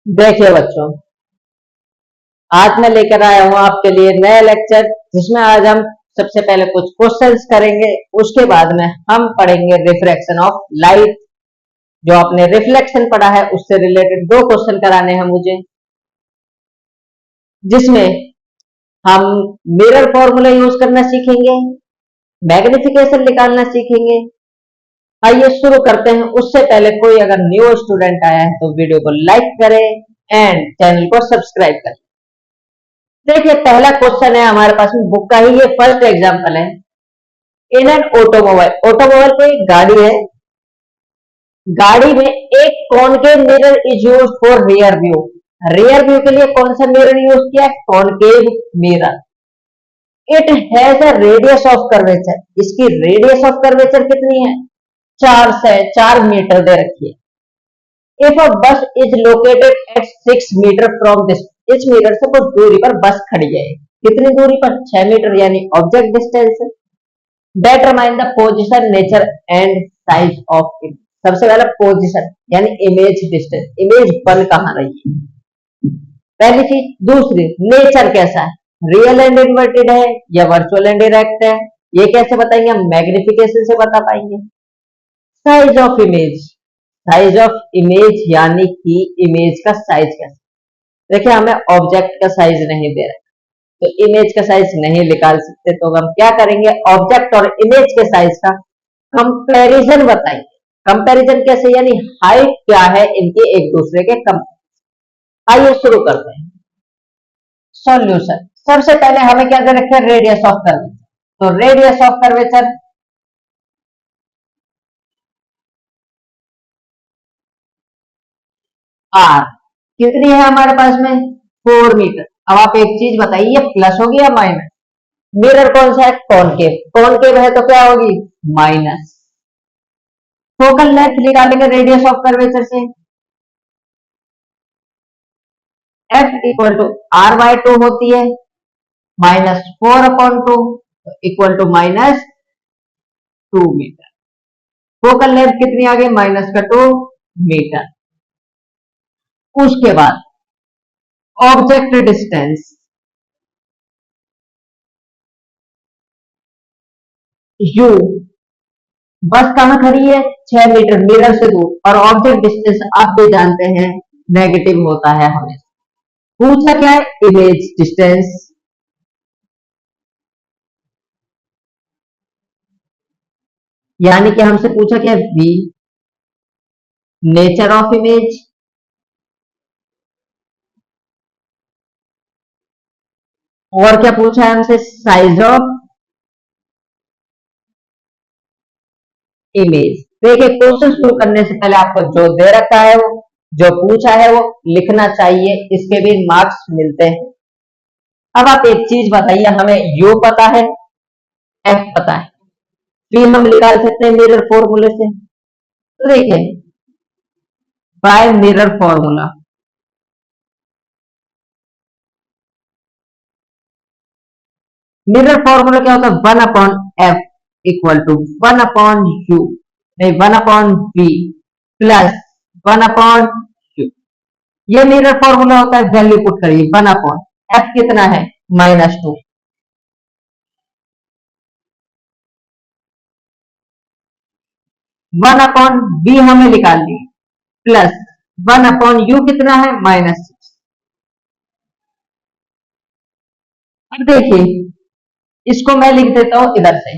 देखिए बच्चों, आज मैं लेकर आया हूँ आपके लिए नया लेक्चर, जिसमें आज हम सबसे पहले कुछ क्वेश्चंस करेंगे। उसके बाद में हम पढ़ेंगे रिफ्रैक्शन ऑफ लाइट। जो आपने रिफ्लेक्शन पढ़ा है उससे रिलेटेड दो क्वेश्चन कराने हैं मुझे, जिसमें हम मिरर फॉर्मूला यूज करना सीखेंगे, मैग्निफिकेशन निकालना सीखेंगे। आइए शुरू करते हैं। उससे पहले कोई अगर न्यू स्टूडेंट आया है तो वीडियो को लाइक करें एंड चैनल को सब्सक्राइब करें। देखिए, पहला क्वेश्चन है हमारे पास में बुक का ही, ये फर्स्ट एग्जांपल है। इन एन ऑटोमोबाइल, ऑटोमोबाइल कोई गाड़ी है, गाड़ी में एक concave mirror is used for rear view. Rear view के लिए कौन सा मिरर यूज किया? Concave mirror. It has a radius of curvature, इसकी रेडियस ऑफ कर्वेचर कितनी है? 4 मीटर दे रखी है। If a bus is located at 6 metre from this, इस मीटर से कुछ दूरी पर बस खड़ी है। कितनी दूरी पर? 6 मीटर, यानी object distance. Determine the position, nature and size of it. सबसे पहले पोजीशन यानी इमेज डिस्टेंस, इमेज बन कहां रही है, पहली चीज। दूसरी, नेचर कैसा है, रियल एंड इन्वर्टेड है या वर्चुअल एंड डायरेक्ट है, ये कैसे बताएंगे? हम मैग्निफिकेशन से बता पाएंगे। Size of image, size of image यानी कि इमेज का साइज कैसा। देखिए, हमें ऑब्जेक्ट का साइज नहीं दे रहा तो इमेज का साइज नहीं निकाल सकते, तो हम क्या करेंगे? ऑब्जेक्ट और इमेज के साइज का कंपैरिजन बताएंगे। कंपैरिजन कैसे? यानी हाइट क्या है इनके एक दूसरे के कम। आइए शुरू करते हैं। सॉल्यूशन, सबसे पहले हमें क्या दे रखे? Radius of curvature. तो रेडियस ऑफ कर्वेचर आर कितनी है हमारे पास में? 4 मीटर। अब आप एक चीज बताइए, प्लस होगी या माइनस? मिरर कौन सा है? कॉनकेव। कॉनकेव है तो क्या होगी? माइनस। फोकल लेंथ निकालेंगे रेडियस ऑफ कर्वेचर से। F equal to R by 2 होती है, -4/2 equal to -2 metre. Focal length कितनी आ गई? -2 मीटर। उसके बाद ऑब्जेक्ट डिस्टेंस, यू, बस कहां खड़ी है? 6 मीटर मिरर से दूर, और ऑब्जेक्ट डिस्टेंस आप भी जानते हैं नेगेटिव होता है हमेशा। पूछा क्या है? Image distance. यानी कि हमसे पूछा क्या? वी, नेचर ऑफ इमेज, और क्या पूछा है हमसे? Size of image. देखिए, क्वेश्चन शुरू करने से पहले आपको जो दे रखा है, वो जो पूछा है वो लिखना चाहिए, इसके भी मार्क्स मिलते हैं। अब आप एक चीज बताइए, हमें यू पता है, एफ पता है, पी हम निकाल सकते हैं मिरर फॉर्मूले से। तो देखिए, by mirror formula, mirror formula क्या होता है? 1/f इक्वल टू 1/u, नहीं 1/v प्लस 1/u। ये मिरर फॉर्मूला होता है। वैल्यू पुट करिए, 1/f कितना है? -2। 1/v हमें निकाल ली, प्लस 1/u कितना है? -6। अब देखिए, इसको मैं लिख देता हूं इधर से।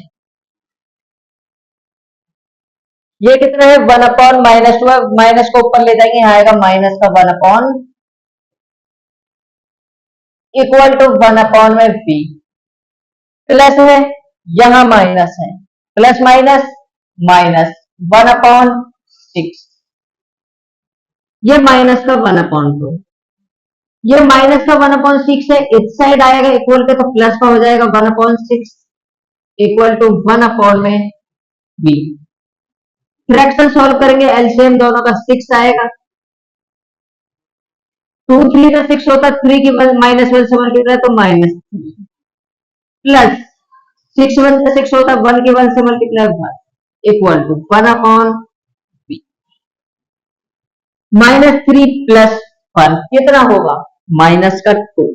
ये कितना है? 1/-2, माइनस को ऊपर ले जाएंगे, यहाँ आएगा माइनस का 1/, इक्वल टू 1/v, प्लस है, यहां माइनस है, प्लस माइनस माइनस 1/6। ये माइनस का 1/2, ये माइनस का 1/6 है, इस साइड आएगा इक्वल के, तो प्लस का हो जाएगा 1/6 equal to 1/v। Fraction solve करेंगे, एलसीएम दोनों का 6 आएगा। 2 3 का 6 होता है, 3 की -1 से मल्टीप्लाई तो -3, प्लस 6 1 का 6 होता है, 1 की 1 से multiply equal to 1/v। -3 plus पर कितना होगा, माइनस का 2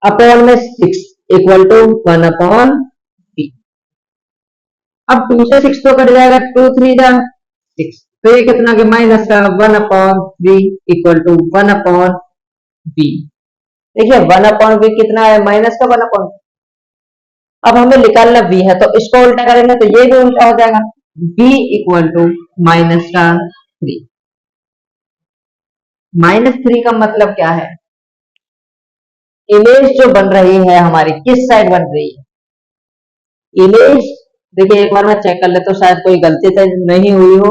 अपॉन में 6 इक्वल टू 1 अपॉन बी। अब 2 से 6 तो कट जाएगा, 2 3 जा 6, तो ये कितना के माइनस का 1 upon 3 equal to 1 upon v. देखिए 1 अपॉन बी कितना है, माइनस का 1 अपॉन। अब हमें निकालना बी है तो इसको उल्टा करेंगे तो ये भी उल्टा हो जाएगा, बी इक्वल टू माइनस का 3। -3 का मतलब क्या है, इमेज जो बन रही है हमारी किस साइड बन रही है इमेज। देखिए एक बार मैं चेक कर लेता हूं, शायद कोई गलती तो नहीं हुई हो।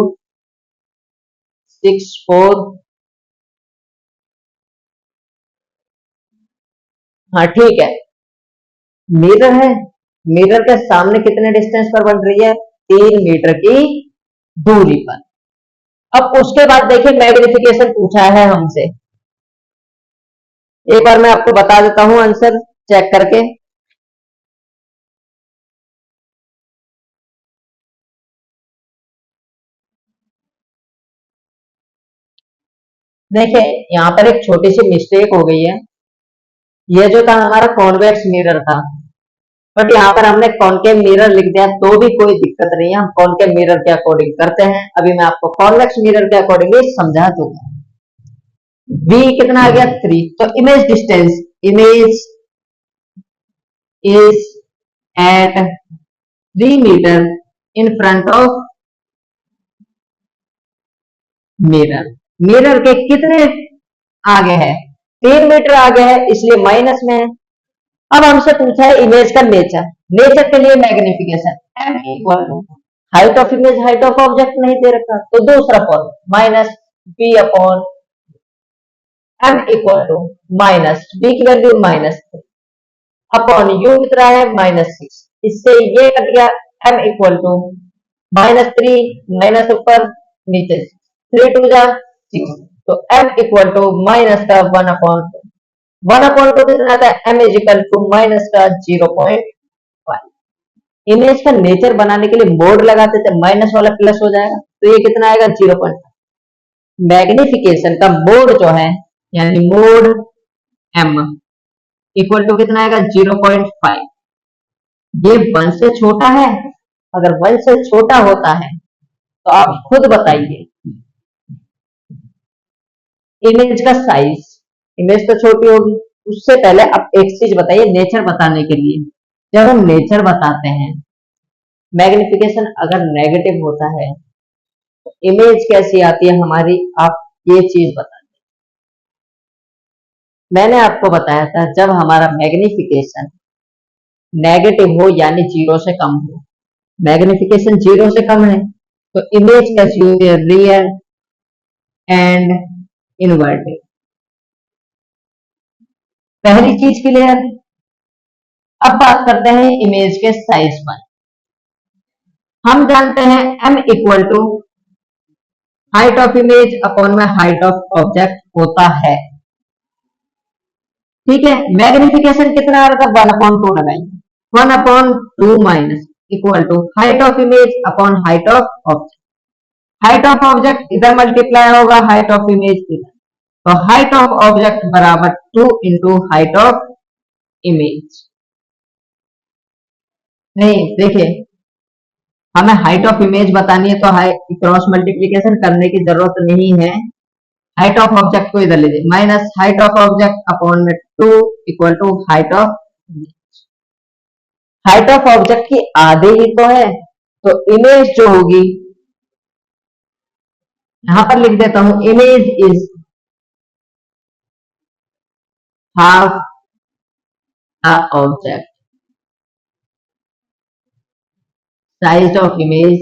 6 4, हाँ ठीक है, मिरर है, मिरर के सामने कितने डिस्टेंस पर बन रही है, 3 मीटर की दूरी पर। अब उसके बाद देखिए मैग्निफिकेशन पूछा है हमसे, एक बार मैं आपको बता देता हूं आंसर चेक करके। देखिए यहाँ पर एक छोटी सी मिस्टेक हो गई है, ये जो था हमारा कॉन्वेक्स मिरर था, बट यहाँ पर हमने कॉनकेव मिरर लिख दिया, तो भी कोई दिक्कत नहीं है, हम कॉनकेव मिरर के अकॉर्डिंग करते हैं। अभी मैं आपको कॉन्वेक्स मिरर के अकॉर्डिंग समझा दूंगा। v कितना आ गया 3, तो image distance, image is at 3 metre in front of mirror. Mirror के कितने आगे है, 3 मीटर आगे है, इसलिए माइनस में है। अब हमसे पूछा है इमेज का नेचर, नेचर के लिए magnification m equal to height of image, height of object नहीं दे रखा, तो दूसरा form minus v upon m equal to minus v की वैल्यू -3 अपॉन u कितना है -6, इससे ये कट गया, m इक्वल टू -3 माइनस ऊपर नीचे 3 2 जा 6, तो m इक्वल टू माइनस का 1 अपॉन 1/2 कितना आता है, m is equal to minus का 0.5। इमेज का नेचर बनाने के लिए मोड लगाते थे, माइनस वाला प्लस हो जाएगा, तो ये कितना आएगा 0.5। मैग्निफिकेशन का मोड जो है यानी मोड m इक्वल टू कितना आएगा 0.5। ये 1 से छोटा है, अगर 1 से छोटा होता है तो आप खुद बताइए इमेज का साइज, इमेज तो छोटी होगी। उससे पहले आप एक चीज बताइए नेचर बताने के लिए, जब हम नेचर बताते हैं मैग्निफिकेशन अगर नेगेटिव होता है तो इमेज कैसी आती है हमारी, आप ये चीज बता दें। मैंने आपको बताया था जब हमारा मैग्निफिकेशन नेगेटिव हो यानी 0 से कम हो, मैग्निफिकेशन 0 से कम है तो इमेज कैसी होती है, रियल एंड इनवर्टेड। पहली चीज क्लियर। अब बात करते हैं इमेज के साइज पर। हम जानते हैं m equal to height of image upon में हाइट ऑफ ऑब्जेक्ट होता है, ठीक है। मैग्निफिकेशन कितना आ रहा था, 1/2 लगाएंगे, 1/2 minus equal to height of image upon height of object. Height of object इधर मल्टीप्लाई होगा हाइट ऑफ इमेज इधर, तो हाइट ऑफ ऑब्जेक्ट बराबर 2 इंटू हाइट ऑफ इमेज। नहीं देखिए हमें हाइट ऑफ इमेज बतानी है तो क्रॉस मल्टीप्लीकेशन करने की जरूरत नहीं है, हाइट ऑफ ऑब्जेक्ट को इधर लीजिए, minus height of object upon में 2 equal to height of image. Height of object की आधे ही तो है, तो इमेज जो होगी यहां पर लिख देता हूं, image is half the object, size of image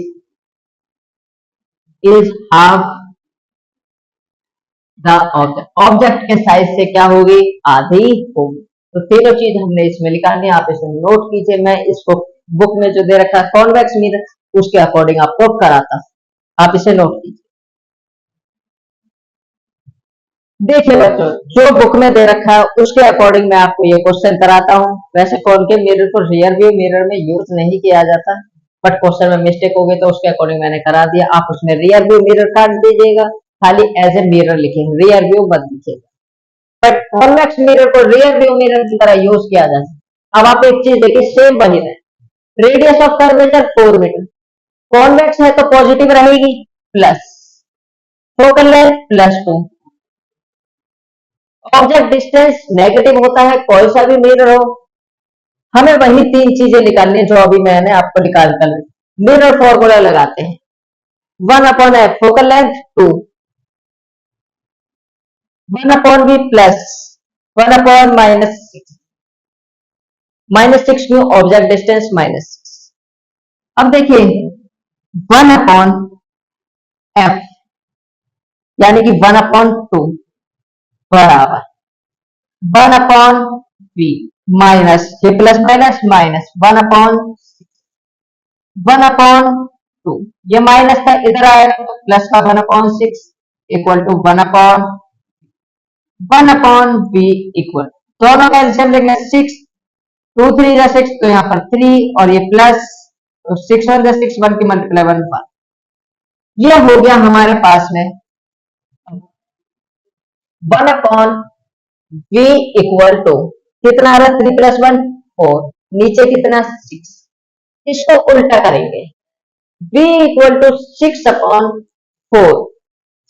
is half the object. Object के साइज से क्या होगी, आधी होगी। तो तीनों चीज हमने इसमें निकालनी है, आप इसे नोट कीजिए। मैं इसको बुक में जो दे रखा है कॉन्वेक्स मिरर उसके अकॉर्डिंग आपको कराता, आप इसे नोट कीजिए। देखिए बच्चों जो बुक में दे रखा है उसके अकॉर्डिंग मैं आपको ये क्वेश्चन कराता हूँ। वैसे कॉनकेव मिरर को रियर व्यू मिरर में यूज नहीं किया जाता, बट क्वेश्चन में मिस्टेक हो गई तो उसके अकॉर्डिंग मैंने करा दिया। आप उसमें रियर व्यू मिरर काट दीजिएगा खाली एज ए मिरर लिखेंगे, रियर व्यू मत लिखिएगा। बट कॉन्वेक्स मिरर को रियर व्यू मिरर की तरह यूज किया जा सकता है। अब आप एक चीज देखिए, सेम वही है, radius of curvature 4 metre, convex है तो पॉजिटिव रहेगी plus, focal length +2, object distance negative होता है कोई सा भी मिरर हो। हमें वही तीन चीजें निकालनी है जो अभी मैंने आपको निकाल कर, मिरर फॉर्मूला लगाते हैं, 1/f focal length 2, 1/v plus 1/-6, -6 क्यों, ऑब्जेक्ट डिस्टेंस -6। अब देखिए 1/f यानी कि 1/2 बराबर 1/v माइनस, ये प्लस माइनस माइनस 1/2, ये माइनस था इधर आएगा तो प्लस का 1/6 इक्वल टू 1/v इक्वल, दोनों का एलसीएम लेंगे 6, 2 3 जा 6 तो यहाँ पर 3 और ये प्लस, तो 6 1 जा 6, 1 की मल्टीप्लाई 1 1, ये हो गया हमारे पास में 1/v इक्वल टू कितना आ रहा है, 3 + 1 4, नीचे कितना 6, इसको उल्टा करेंगे, v इक्वल टू 6/4,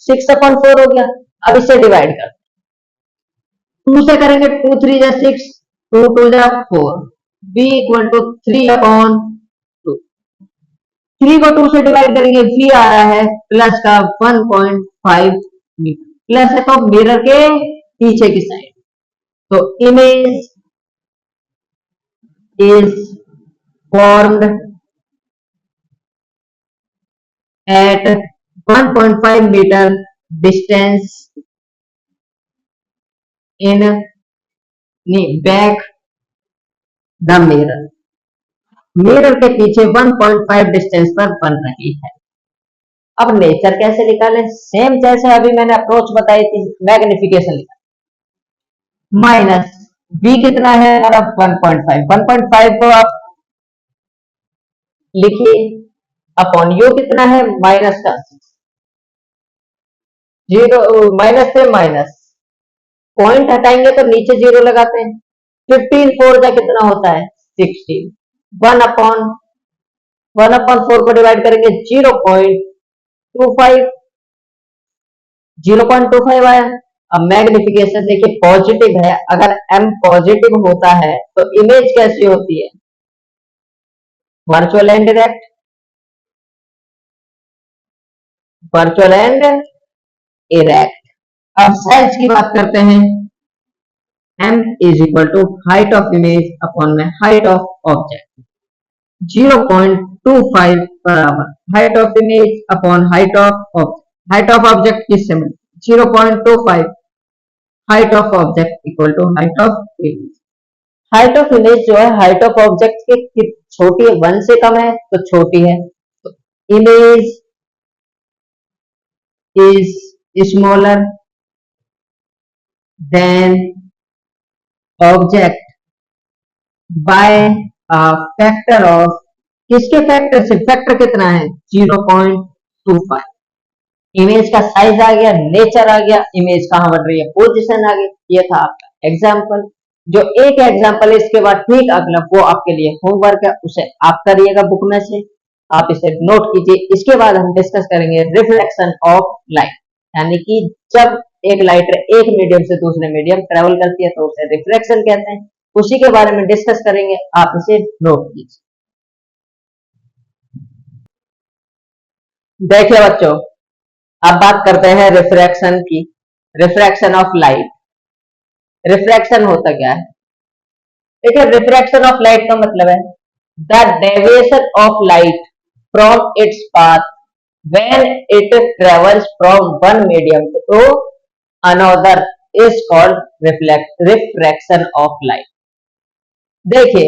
6/4 हो गया। अब इसे डिवाइड कर 2 से करेंगे, 2 3 जा 6, 2 2 जा 4, v इक्वल टू 3/2, 3 को 2 से डिवाइड करेंगे, v आ रहा है प्लस का 1.5 मीटर, प्लस है तो मिरर के पीछे की साइड, तो image is formed at 1.5 metre distance in back the mirror, mirror के पीछे 1.5 डिस्टेंस पर बन रही है। अब नेचर कैसे निकालें, सेम जैसे अभी मैंने अप्रोच बताई थी, मैग्निफिकेशन निकाल, माइनस v कितना है हमारा 1.5, 1.5 को आप लिखिए अपॉन u कितना है माइनस का 0, माइनस से माइनस पॉइंट हटाएंगे तो नीचे 0 लगाते हैं, 15 4 का कितना होता है 16, 1/4 को डिवाइड करेंगे 0.25, 0.25 आया। अब मैग्निफिकेशन देखिए पॉजिटिव है, अगर m पॉजिटिव होता है तो इमेज कैसी होती है, virtual and direct, virtual and erect. अब साइज की बात करते हैं, m is equal to height of image upon में हाइट ऑफ ऑब्जेक्ट, 0.25 बराबर height of image upon height of object, height of object किससे मिले 0.25, height of object equal to height of image. Height of image जो है height of object के छोटी है, 1 से कम है तो छोटी है, तो image is smaller than object by factor of, किसके फैक्टर से, फैक्टर कितना है 0.25, इमेज का साइज आ गया, नेचर आ गया, इमेज कहां बढ़ रही है पोजीशन आ गई। ये था आपका एग्जाम्पल, जो एक एग्जाम्पल है इसके बाद ठीक अगला वो आपके लिए होमवर्क है, उसे आप करिएगा बुक में से, आप इसे नोट कीजिए। इसके बाद हम डिस्कस करेंगे रिफ्लेक्शन ऑफ लाइट, यानी कि जब एक लाइट एक मीडियम से दूसरे मीडियम ट्रेवल करती है तो उसे रिफ्लेक्शन कहते हैं, उसी के बारे में डिस्कस करेंगे, आप इसे नोट कीजिए। देखिए बच्चों, अब बात करते हैं रिफ्रैक्शन की, रिफ्रैक्शन ऑफ लाइट। रिफ्रैक्शन होता क्या है, देखिए रिफ्रैक्शन ऑफ लाइट का मतलब है the deviation of light from its path when it travels from one medium to another is called refraction of light. देखिए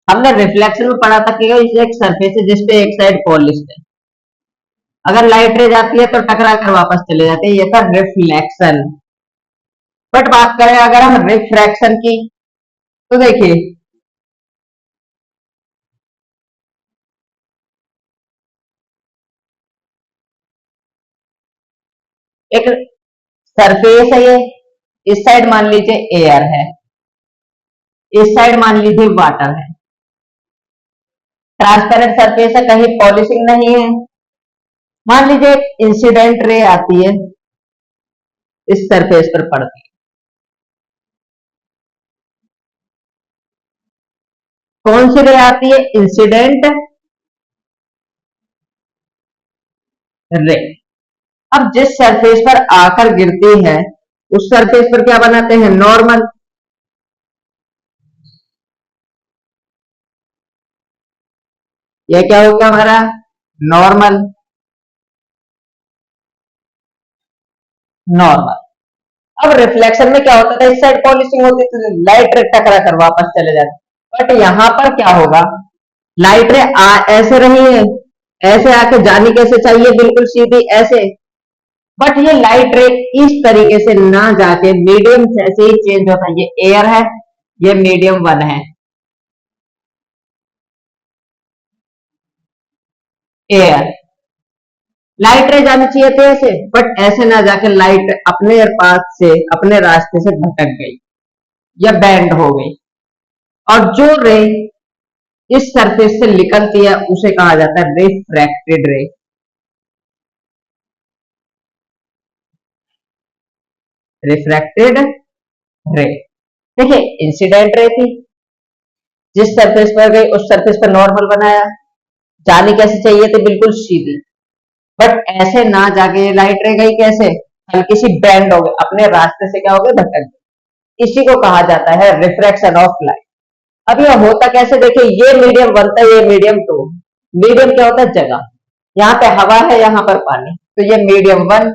हमने रिफ्लेक्शन में पढ़ा था कि एक सरफेस है जिसपे एक साइड पॉलिश्ड है, अगर लाइट रे जाती है तो टकरा कर वापस चले जाते हैं, ये था रिफ्लेक्शन। बट बात करें अगर हम रिफ्रैक्शन की, तो देखिए एक सरफेस है ये, इस साइड मान लीजिए एयर है, इस साइड मान लीजिए वाटर है। ट्रांसपेरेंट सरफेस है, कहीं पॉलिशिंग नहीं है। मान लीजिए इंसिडेंट रे आती है, इस सरफेस पर पड़ती है। कौन सी रे आती है? Incident ray. अब जिस सरफेस पर आकर गिरती है उस सरफेस पर क्या बनाते हैं? नॉर्मल। यह क्या हो गया हमारा? नॉर्मल। नॉर्मल। अब रिफ्लेक्शन में क्या होता था? इस साइड पॉलिशिंग होती थी, लाइट रे टकरा कर वापस चले जाते। बट यहां पर क्या होगा? लाइट रे ऐसे रही है, ऐसे आके जानी कैसे चाहिए? बिल्कुल सीधी ऐसे। बट ये लाइट रे इस तरीके से ना जाके मीडियम से ऐसे ही चेंज होता है। ये एयर है, ये मीडियम वन है, एयर। लाइट रे जानी चाहिए थी ऐसे, बट ऐसे ना जाके लाइट अपने पाथ से, अपने रास्ते से भटक गई या बैंड हो गई। और जो रे इस सरफेस से निकलती है उसे कहा जाता है रिफ्रैक्टेड रे। रिफ्रैक्टेड रे। देखिए, इंसिडेंट रे थी, जिस सरफेस पर गई उस सरफेस पर नॉर्मल बनाया, जानी कैसे चाहिए थी? बिल्कुल सीधी। बट ऐसे ना जाके लाइट रे गई कैसे? हल्की सी बैंड हो गई, अपने रास्ते से क्या हो गई? भटक गई। इसी को कहा जाता है रिफ्रैक्शन ऑफ लाइट। अब ये होता कैसे? देखिए, ये मीडियम बनता है, ये मीडियम टू। मीडियम क्या होता है? जगह। यहाँ पे हवा है, यहाँ पर पानी, तो ये मीडियम वन,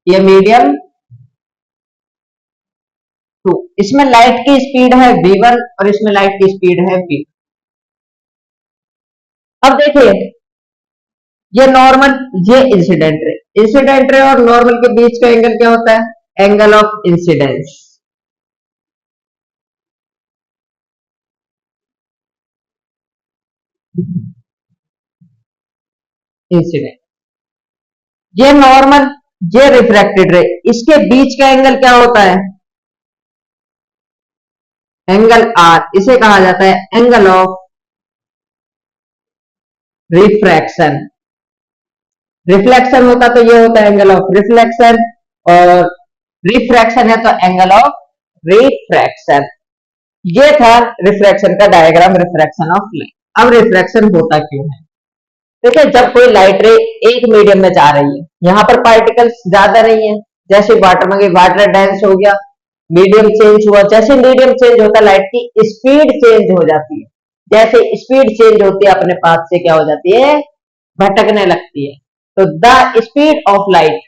ये मीडियम टू। इसमें लाइट की स्पीड है v1 और इसमें लाइट की स्पीड है v। अब देखिए, ये नॉर्मल, ये इंसिडेंट रे। इंसिडेंट रे और नॉर्मल के बीच का एंगल क्या होता है? Angle of incidence. इंसिडेंट, ये नॉर्मल, ये रिफ्रैक्टेड रे, इसके बीच का एंगल क्या होता है? Angle R. इसे कहा जाता है एंगल ऑफ रिफ्रैक्शन। रिफ्लेक्शन होता तो ये होता है एंगल ऑफ रिफ्लेक्शन, और रिफ्रैक्शन है तो एंगल ऑफ रिफ्रैक्शन। ये था रिफ्रैक्शन का डायग्राम, रिफ्रैक्शन ऑफ लाइट। अब रिफ्रैक्शन होता क्यों है? देखिए, जब कोई लाइट रे एक मीडियम में जा रही है, यहाँ पर पार्टिकल्स ज्यादा नहीं है, जैसे वाटर में गई, वाटर डेंस हो गया, मीडियम चेंज हुआ। जैसे मीडियम चेंज होता है, लाइट की स्पीड चेंज हो जाती है। जैसे स्पीड चेंज होती है, अपने पाथ से क्या हो जाती है? भटकने लगती है। तो the speed of light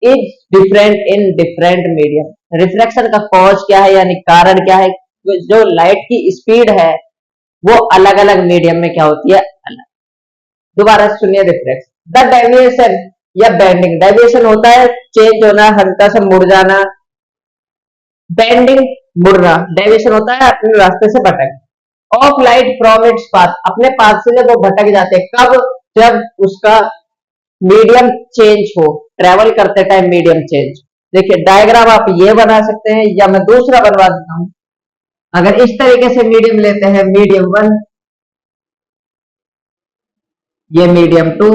is different in different medium. Reflection का कॉज क्या है, यानी कारण क्या है? जो लाइट की स्पीड है वो अलग अलग मीडियम में क्या होती है? अलग। दोबारा सुनिए, रिफ्लेक्शन द डेविएशन या बेंडिंग। डेविएशन होता है चेंज होना, हल्का सा मुड़ जाना। बेंडिंग, मुड़ना। डेविएशन होता है अपने रास्ते से भटक। Of light from its path, अपने पाथ से जब वो भटक जाते हैं, कब? जब उसका मीडियम चेंज हो, ट्रेवल करते टाइम मीडियम चेंज। देखिए, डायग्राम आप ये बना सकते हैं या मैं दूसरा बनवा देता हूं। अगर इस तरीके से मीडियम लेते हैं, मीडियम वन, ये मीडियम टू,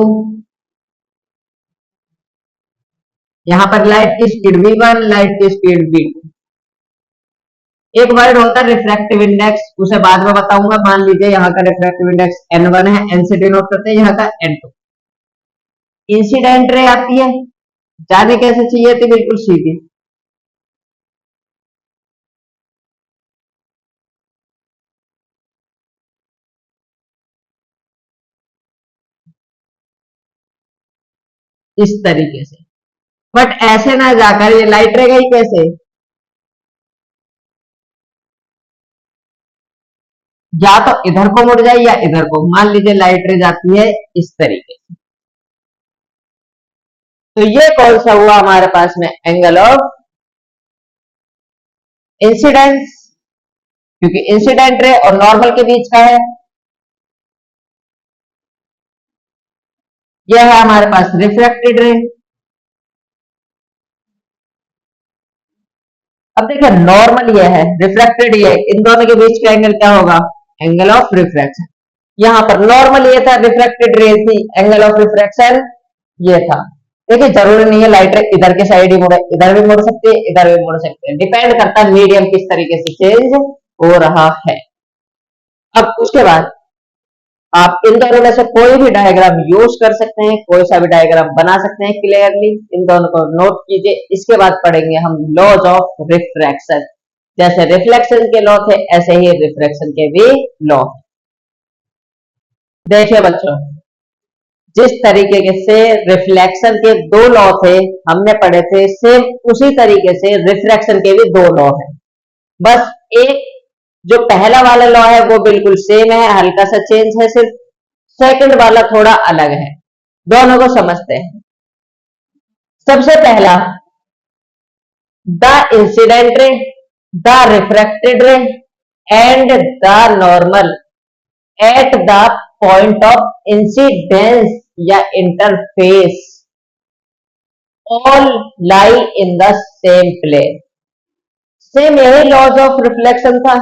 यहां पर लाइट की स्पीड v1, लाइट की स्पीड v2। एक वर्ड होता है रिफ्रैक्टिव इंडेक्स, उसे बाद में बताऊंगा। मान लीजिए यहाँ का रिफ्रैक्टिव इंडेक्स n1 है, n से डिनोट करते हैं, यहाँ का n2। इंसिडेंट रे आती है, जाने कैसे चाहिए थी? बिल्कुल सीधी। इस तरीके से। बट ऐसे ना जाकर ये लाइट रे गई कैसे? या तो इधर को मुड़ जाए या इधर को। मान लीजिए लाइट रे जाती है इस तरीके से, तो ये कौन सा हुआ हमारे पास में? एंगल ऑफ इंसिडेंस, क्योंकि इंसिडेंट रे और नॉर्मल के बीच का है। यह है हमारे पास रिफ्रैक्टेड रे। अब देखिए नॉर्मल ये है, रिफ्रैक्टेड ये, इन दोनों के बीच का एंगल क्या होगा? Angle of refraction. यहां पर नॉर्मल ये था, रिफ्रैक्टेड रे थी, एंगल ऑफ रिफ्रैक्शन ये था। देखिए जरूरी नहीं है लाइट रे इधर के साइड ही मुड़े, इधर भी मुड़ सकती है, इधर भी मुड़ सकते हैं, डिपेंड करता है मीडियम किस तरीके से चेंज हो रहा है। अब उसके बाद आप इन दोनों में से कोई भी डायग्राम यूज कर सकते हैं, कोई सा भी डायग्राम बना सकते हैं क्लियरली। इन दोनों को नोट कीजिए। इसके बाद पढ़ेंगे हम लॉज ऑफ रिफ्रैक्शन। जैसे रिफ्लेक्शन के लॉ थे ऐसे ही रिफ्रैक्शन के भी लॉ। देखिए बच्चों, जिस तरीके से रिफ्लेक्शन के दो लॉ थे हमने पढ़े थे, सेम उसी तरीके से रिफ्रैक्शन के भी दो लॉ हैं। बस एक जो पहला वाला लॉ है वो बिल्कुल सेम है, हल्का सा चेंज है सिर्फ। सेकंड वाला थोड़ा अलग है। दोनों को समझते हैं। सबसे पहला, the incident ray, the refracted ray and the normal at the point of incidence या interface all lie in the same plane. Same यही लॉज ऑफ रिफ्लेक्शन था,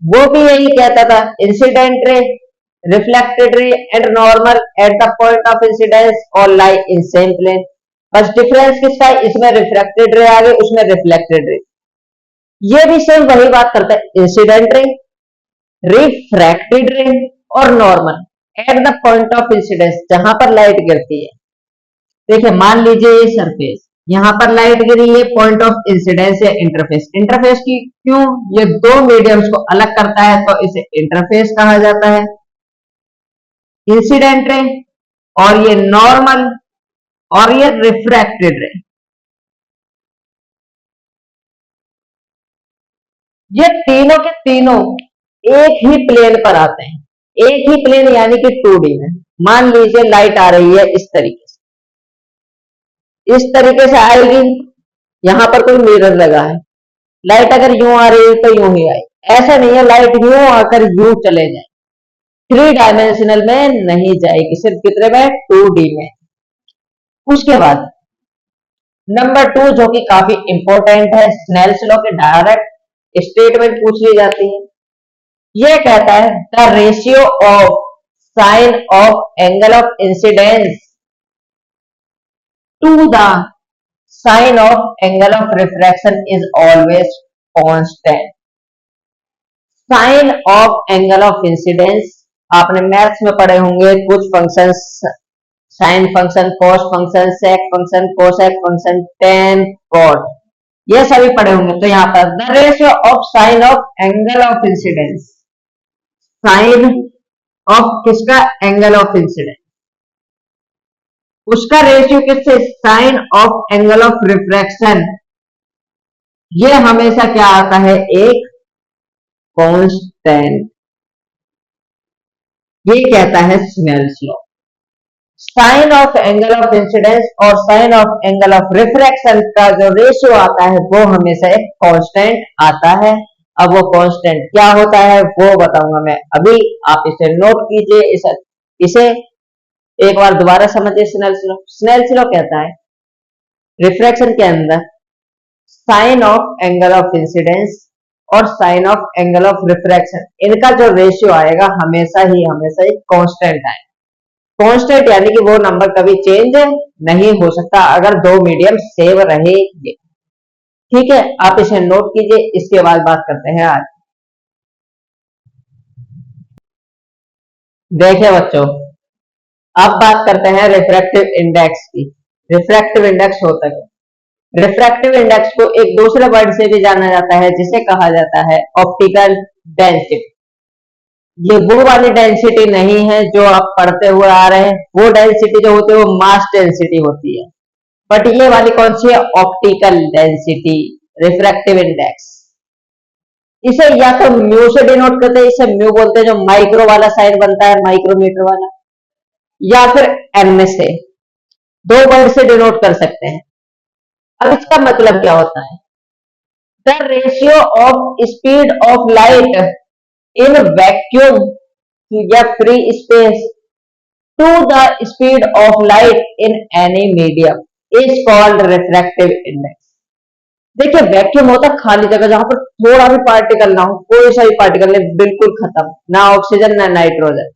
वो भी यही कहता था, incident ray, reflected ray and normal at the point of incidence all lie in same plane. बस difference किसका है? इसमें रिफ्लेक्टेड रे आ गई, उसमें रिफ्लेक्टेड रे। ये भी सेम वही बात करता है, इंसिडेंट रे, रिफ्रैक्टेड रे और normal at the point of incidence, जहां पर लाइट गिरती है। देखिए मान लीजिए ये सरफेस, यहां पर लाइट गिरी है, पॉइंट ऑफ इंसिडेंस या इंटरफेस। इंटरफेस की क्यों? ये दो मीडियम्स को अलग करता है तो इसे इंटरफेस कहा जाता है। इंसिडेंट रे और ये नॉर्मल और ये रिफ्रैक्टेड रे, ये तीनों के तीनों एक ही प्लेन पर आते हैं। एक ही प्लेन यानी कि 2D में। मान लीजिए लाइट आ रही है इस तरीके से, इस तरीके से आएगी, यहां पर कोई मिरर लगा है, लाइट अगर यूं आ रही है तो यूं ही आई। ऐसा नहीं है लाइट यूं आकर यूं चले जाए, 3 डायमेंशनल में नहीं जाएगी, सिर्फ कितने में? 2D में। उसके बाद नंबर 2 जो कि काफी इंपॉर्टेंट है, स्नेल्स लॉ के डायरेक्ट स्टेटमेंट पूछ ली जाती है। यह कहता है the ratio of sine of angle of incidence to the sine of angle of refraction is always constant. Sine of angle of incidence आपने मैथ्स में पढ़े होंगे, कुछ functions, sine function, cos function, sec function, cosec function, tan, cot, ये सभी पढ़े होंगे। तो यहां पर the ratio of sine of angle of incidence, sine of किसका? एंगल ऑफ इंसिडेंस, उसका रेशियो किससे? Sine of angle of refraction. ये हमेशा क्या आता है? एक कांस्टेंट। ये कहता है Snell's law. Sine of angle of incidence और sine of angle of refraction का जो रेशियो आता है वो हमेशा एक कांस्टेंट आता है। अब वो कांस्टेंट क्या होता है वो बताऊंगा मैं अभी, आप इसे नोट कीजिए। इसे एक बार दोबारा समझिए। स्नेल्स लॉ, स्नेल्स लॉ कहता है रिफ्रैक्शन के अंदर sine of angle of incidence और sine of angle of refraction, इनका जो रेशियो आएगा हमेशा एक कांस्टेंट आएगा। कांस्टेंट यानी कि वो नंबर कभी चेंज नहीं हो सकता अगर दो मीडियम सेम रहेंगे। ठीक है, आप इसे नोट कीजिए। इसके बाद बात करते हैं आज। देखिए बच्चों, अब बात करते हैं रिफ्रैक्टिव इंडेक्स की। रिफ्रैक्टिव इंडेक्स होता है, रिफ्रैक्टिव इंडेक्स को एक दूसरे वर्ड से भी जाना जाता है जिसे कहा जाता है ऑप्टिकल डेंसिटी। ये वो वाली डेंसिटी नहीं है जो आप पढ़ते हुए आ रहे हैं, वो डेंसिटी जो होती है वो मास डेंसिटी होती है, बट ये वाली कौन सी है? Optical density, refractive index. इसे या तो म्यू से डिनोट करते हैं, इसे म्यू बोलते हैं, जो माइक्रो वाला साइन बनता है, माइक्रोमीटर वाला, या फिर एम से, दो वर्ड से डिनोट कर सकते हैं। अब इसका मतलब क्या होता है? The ratio of speed of light in vacuum या free space to the speed of light in any medium is called refractive index. देखिए वैक्यूम होता है खाली जगह जहां पर थोड़ा भी पार्टिकल ना हो, कोई सा भी पार्टिकल नहीं, बिल्कुल खत्म, ना ऑक्सीजन ना नाइट्रोजन।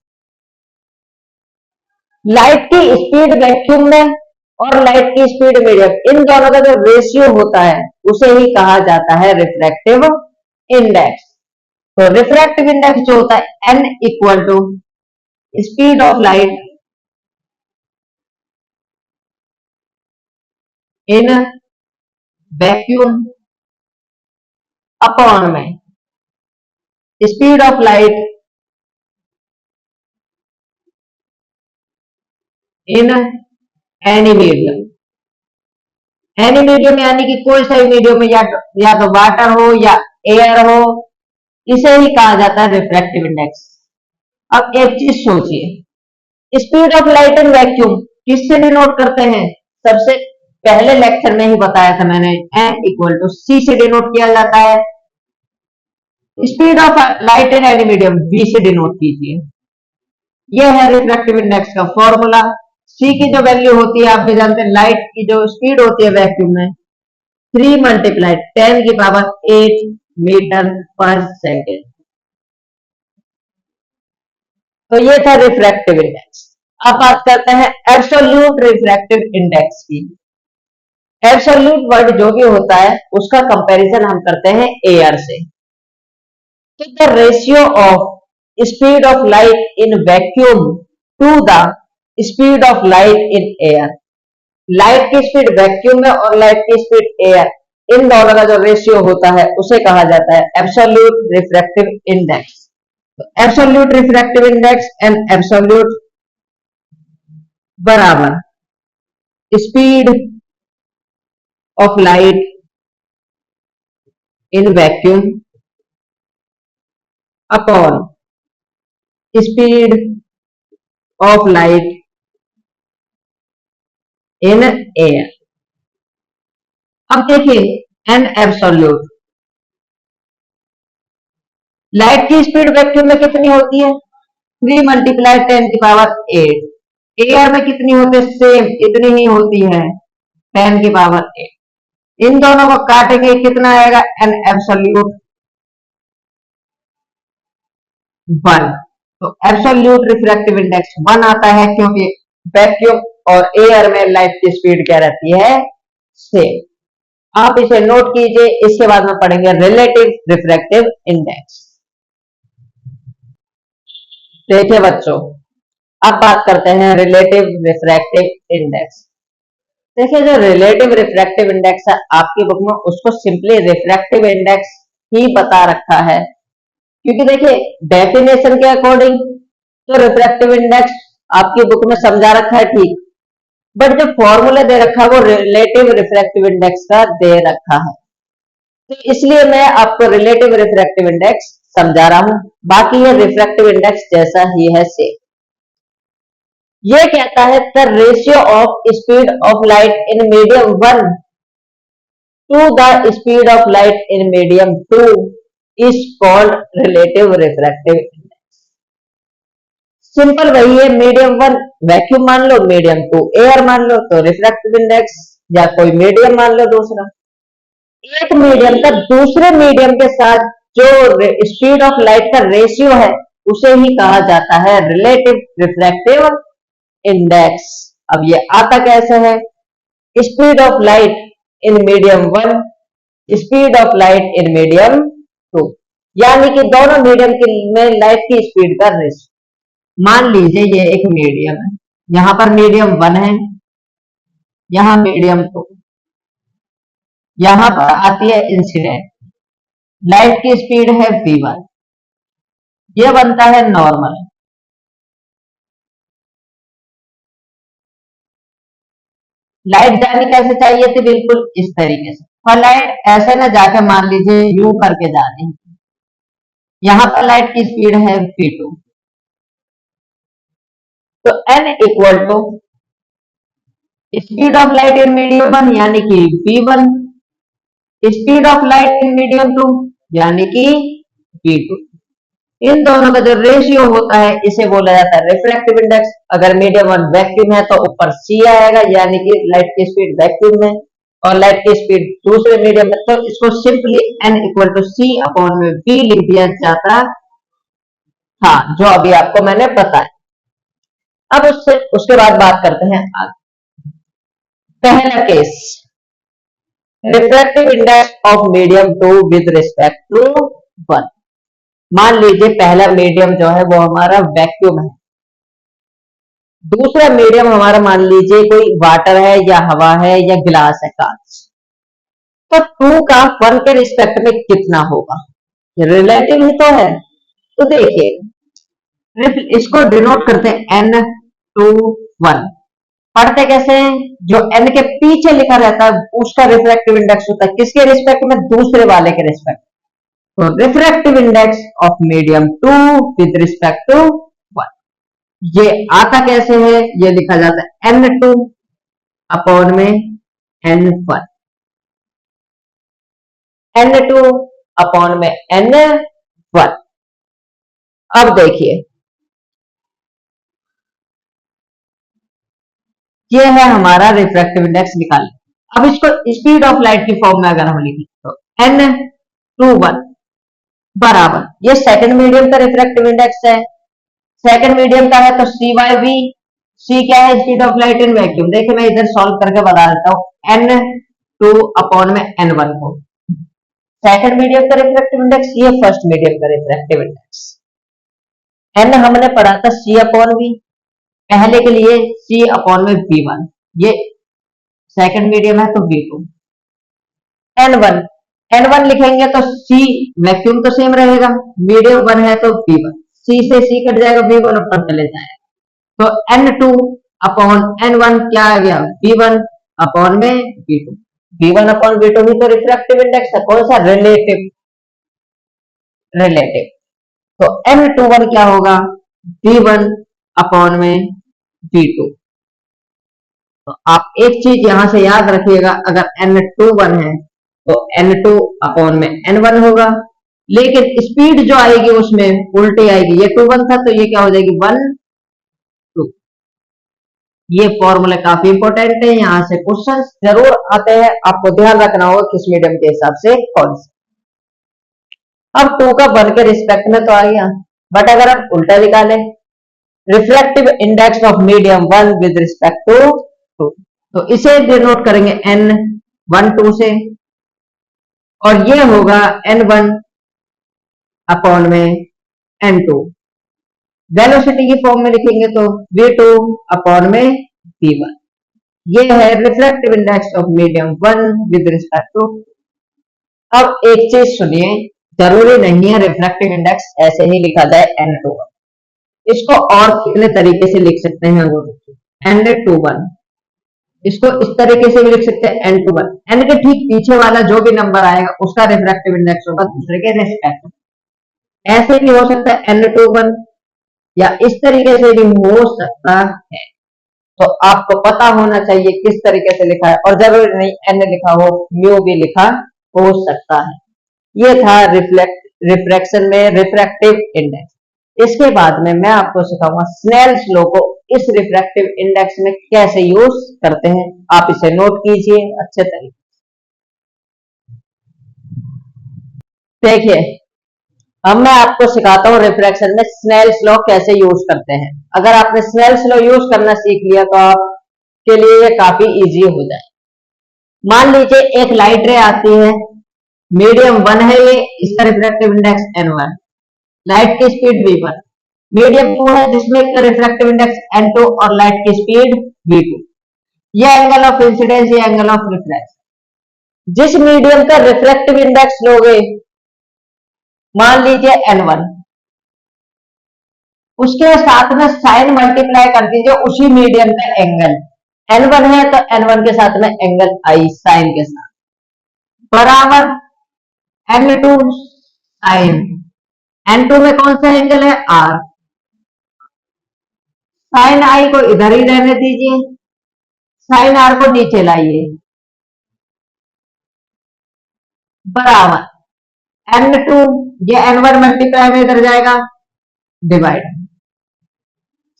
लाइट की स्पीड वैक्यूम में और लाइट की स्पीड मीडियम, इन दोनों का जो रेशियो होता है उसे ही कहा जाता है रिफ्रैक्टिव इंडेक्स। तो रिफ्रैक्टिव इंडेक्स जो होता है n equal to speed of light in vacuum upon में speed of light in any medium. Any medium यानी कि कोई सा भी मीडियम में या तो वाटर हो या एयर हो, इसे ही कहा जाता है रिफ्रैक्टिव इंडेक्स। अब एक चीज सोचिए, speed of light in vacuum किससे डिनोट करते हैं? सबसे पहले लेक्चर में ही बताया था मैंने, n इक्वल टू c से डिनोट किया जाता है। Speed of light in any medium v से डिनोट कीजिए। यह है रिफ्रैक्टिव इंडेक्स का फॉर्मूला। c की जो वैल्यू होती है आप भी जानते हैं, लाइट की जो स्पीड होती है वैक्यूम में 3 मल्टीप्लाई 10 की पावर 8 मीटर पर सेकेंड। तो ये था रिफ्रैक्टिव इंडेक्स। अब बात करते हैं एब्सोल्यूट रिफ्रैक्टिव इंडेक्स की। एब्सोल्यूट वर्ड जो भी होता है उसका कंपैरिजन हम करते हैं एयर से। तो the ratio of speed of light in vacuum to the speed of light in air, light की स्पीड वैक्यूम में और लाइट की स्पीड एयर, इन दोनों का जो रेशियो होता है उसे कहा जाता है absolute refractive index. Absolute refractive index and absolute बराबर speed of light in vacuum upon speed of light in air. अब देखिए एन एब्सोल्यूट, लाइट की स्पीड वैक्यूम में कितनी होती है? 3 मल्टीप्लाई 10 की पावर 8। एयर में कितनी होती है? सेम इतनी ही होती है, 10 की पावर 8। इन दोनों को काटेंगे कितना आएगा? An absolute 1। तो एब्सोल्यूट रिफ्रैक्टिव इंडेक्स 1 आता है क्योंकि वैक्यूम और एयर में लाइट की स्पीड क्या रहती है? सेम। आप इसे नोट कीजिए, इसके बाद में पढ़ेंगे रिलेटिव रिफ्रैक्टिव इंडेक्स। देखिए बच्चों, अब बात करते हैं रिलेटिव रिफ्रैक्टिव इंडेक्स। देखिए जो रिलेटिव रिफ्रैक्टिव इंडेक्स है आपकी बुक में उसको सिंपली रिफ्रैक्टिव इंडेक्स ही बता रखा है, क्योंकि देखिए डेफिनेशन के अकॉर्डिंग तो रिफ्रैक्टिव इंडेक्स आपकी बुक में समझा रखा है ठीक, बट जो फॉर्मूला दे रखा है वो रिलेटिव रिफ्रैक्टिव इंडेक्स का दे रखा है। तो इसलिए मैं आपको रिलेटिव रिफ्रैक्टिव इंडेक्स समझा रहा हूं, बाकी ये रिफ्रैक्टिव इंडेक्स जैसा ही है सेम। ये कहता है the ratio of speed of light in medium 1 to the speed of light in medium 2 is called relative refractive index. Simple वही है, मीडियम 1 वैक्यूम मान लो, मीडियम 2 एयर मान लो, तो रिफ्रैक्टिव इंडेक्स या कोई मीडियम मान लो दूसरा। एक मीडियम का दूसरे मीडियम के साथ जो स्पीड ऑफ लाइट का रेशियो है उसे ही कहा जाता है रिलेटिव रिफ्रैक्टिव इंडेक्स। अब ये आता कैसे है? Speed of light in medium 1, speed of light in medium 2, यानी कि दोनों मीडियम में लाइट की स्पीड का रेशियो। मान लीजिए ये एक मीडियम है, यहां पर मीडियम 1 है, यहां मीडियम 2, यहां पर आती है इंसिडेंट, लाइट की स्पीड है v1, ये बनता है नॉर्मल। लाइट जानी कैसे चाहिए थी? बिल्कुल इस तरीके से, और लाइट ऐसे ना जाके मान लीजिए यू करके जा रही है, यहां पर लाइट की स्पीड है v2, तो n equal to speed of light in medium 1 यानी कि v1, speed of light in medium 2 यानी कि v2। इन दोनों का जो रेशियो होता है इसे बोला जाता है रिफ्रैक्टिव इंडेक्स। अगर मीडियम वन वैक्यूम है तो ऊपर सी आएगा, यानी कि लाइट की स्पीड वैक्यूम में और लाइट की स्पीड दूसरे मीडियम में, तो इसको simply n equal to c upon में v लिख दिया जाता था, जो अभी आपको मैंने बताया। अब उससे उसके बाद बात करते हैं आगे। पहला case, refractive index of medium two with respect to one. मान लीजिए पहला मीडियम जो है वो हमारा वैक्यूम है, दूसरा मीडियम हमारा मान लीजिए कोई वाटर है या हवा है या गिलास है कांच। तो टू का वन के रिस्पेक्ट में कितना होगा, रिलेटिव ही तो है। तो देखिए इसको डिनोट करते हैं n टू वन। पढ़ते कैसे हैं, जो n के पीछे लिखा रहता है उसका रिफ्रैक्टिव इंडेक्स होता है किसके रिस्पेक्ट में, दूसरे वाले के रिस्पेक्ट। तो refractive index of medium two with respect to one, ये आता कैसे है, ये लिखा जाता है n2 अपॉन में n1, n2 अपॉन में n1। अब देखिए ये है हमारा रिफ्रैक्टिव इंडेक्स निकाल। अब इसको स्पीड ऑफ लाइट की फॉर्म में अगर हम लिखें तो n21 बराबर, ये सेकंड मीडियम का रिफ्रैक्टिव इंडेक्स है, सेकंड मीडियम का है तो सी बाई वी। सी क्या है, speed of light in vacuum. देखिए मैं इधर सॉल्व करके बता देता हूं, n2 अपॉन में n1 को सेकंड मीडियम का रिफ्रैक्टिव इंडेक्स, ये फर्स्ट मीडियम का रिफ्रैक्टिव इंडेक्स। n हमने पढ़ा था c अपॉन v, पहले के लिए c अपॉन में v1, ये सेकंड मीडियम है तो v2। n1 n1 लिखेंगे तो c वैक्यूम तो सेम रहेगा, मीडियम वन है तो v1, c से c कट जाएगा, v1 ऊपर चले जाएगा। तो n2 अपॉन n1 क्या आ गया, v1 अपॉन में v2। v1 अपॉन v2 भी तो रिफ्रैक्टिव इंडेक्स है, कौन सा, रिलेटिव। रिलेटिव तो n21 क्या होगा, v1 अपॉन में v2। तो आप एक चीज यहां से याद रखिएगा, अगर n21 है तो n2 अपॉन में n1 होगा, लेकिन स्पीड जो आएगी उसमें उल्टी आएगी, ये 2 1 था तो ये क्या हो जाएगी 1 2। ये फॉर्मूला काफी इंपॉर्टेंट है, यहां से क्वेश्चन जरूर आते हैं, आपको ध्यान रखना होगा किस मीडियम के हिसाब से कौन सा। अब 2 का 1 के रिस्पेक्ट में तो आ गया, बट अगर हम उल्टा निकालें, refractive index of medium 1 with respect to 2, तो इसे डिनोट करेंगे n12 से, और ये होगा n1 अपॉन में n2। वेलोसिटी की फॉर्म में लिखेंगे तो v2 अपॉन में v1। ये है refractive index of medium 1 with respect to. अब एक चीज सुनिए, जरूरी नहीं है रिफ्रैक्टिव इंडेक्स ऐसे ही लिखा जाए n21, इसको और कितने तरीके से लिख सकते हैं वो n21, इसको इस तरीके से भी लिख सकते हैं n21, n के ठीक पीछे वाला जो भी नंबर आएगा उसका रिफ्रैक्टिव इंडेक्स होगा दूसरे के रिस्पेक्ट। ऐसे भी हो सकता है n21, या इस तरीके से भी हो सकता है। तो आपको पता होना चाहिए किस तरीके से लिखा है, और जरूरी नहीं n लिखा हो, म्यू भी लिखा हो सकता है। ये था रिफ्रैक्शन में रिफ्रैक्टिव इंडेक्स। इसके बाद में मैं आपको सिखाऊंगा स्नेल्स लॉ को इस रिफ्रैक्टिव इंडेक्स में कैसे यूज करते हैं। आप इसे नोट कीजिए अच्छे तरीके से। देखिए अब मैं आपको सिखाता हूं रिफ्रैक्शन में स्नेल्स लॉ कैसे यूज करते हैं। अगर आपने स्नेल्स लॉ यूज करना सीख लिया तो आपके लिए ये काफी इजी हो जाए। मान लीजिए एक लाइट रे आती है, मीडियम 1 है ये, इसका रिफ्रैक्टिव इंडेक्स n1, लाइट की स्पीड v1। मीडियम 2 है जिसमें इसका रिफ्रैक्टिव इंडेक्स n2 और लाइट की स्पीड v2। ये एंगल ऑफ इंसिडेंस, ये एंगल ऑफ रिफ्लेक्शन। जिस मीडियम का रिफ्रैक्टिव इंडेक्स लोगे, मान लीजिए n1, उसके साथ में साइन मल्टीप्लाई कर दीजिए उसी मीडियम का एंगल। n1 है तो n1 के साथ में एंगल आई साइन के साथ, बराबर n2 साइन। n2 में कौन सा एंगल है, r। साइन आई को इधर ही रहने दीजिए, साइन आर को नीचे लाइए, बराबर n2, ये n1 मल्टीप्लाई में इधर जाएगा डिवाइड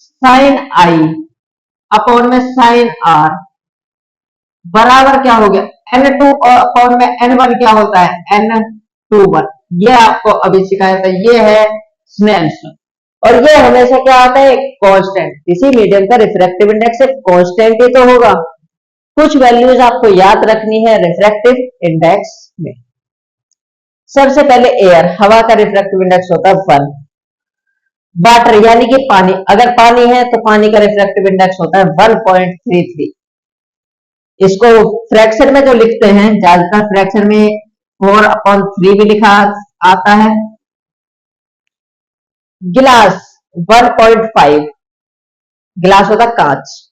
साइन आई अपॉन में साइन आर बराबर क्या हो गया N2 और अपॉन में N1 क्या होता है N21। ये आपको अभी सिखाया था, ये है स्नेल्स लॉ। और ये हमेशा क्या आता है कांस्टेंट, किसी मीडियम का रिफ्रैक्टिव इंडेक्स एक कांस्टेंट ही तो होगा। कुछ वैल्यूज आपको याद रखनी है रिफ्रैक्टिव इंडेक्स में। सबसे पहले एयर, हवा का रिफ्रैक्टिव इंडेक्स होता है 1। वाटर यानी कि पानी, अगर पानी है तो पानी का रिफ्रैक्टिव इंडेक्स होता है 1.33। इसको फ्रैक्शन में जो लिखते हैं ज्यादातर फ्रैक्शन में 4/3 भी लिखा आता है। गिलास 1.5, गिलास होता कांच।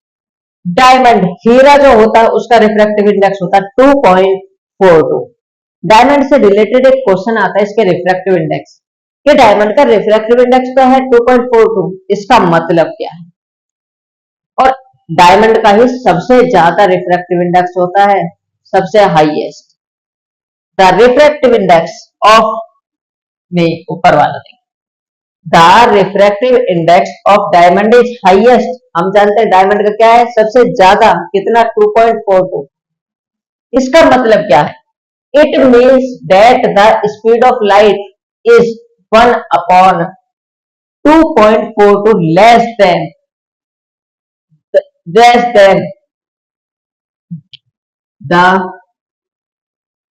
डायमंड हीरा जो होता है उसका रिफ्रैक्टिव इंडेक्स होता है 2.42। डायमंड से रिलेटेड एक क्वेश्चन आता है इसके रिफ्रैक्टिव इंडेक्स कि डायमंड का रिफ्रैक्टिव इंडेक्स तो है 2.42, इसका मतलब क्या है। और डायमंड का ही सबसे ज्यादा रिफ्रैक्टिव इंडेक्स होता है, सबसे highest. The refractive index of में ऊपर वाला नहीं, the refractive index of diamond is highest. हम जानते हैं डायमंड का क्या है सबसे ज्यादा, कितना 2.42। इसका मतलब क्या है, it means that the speed of light is 1/2.42 less than the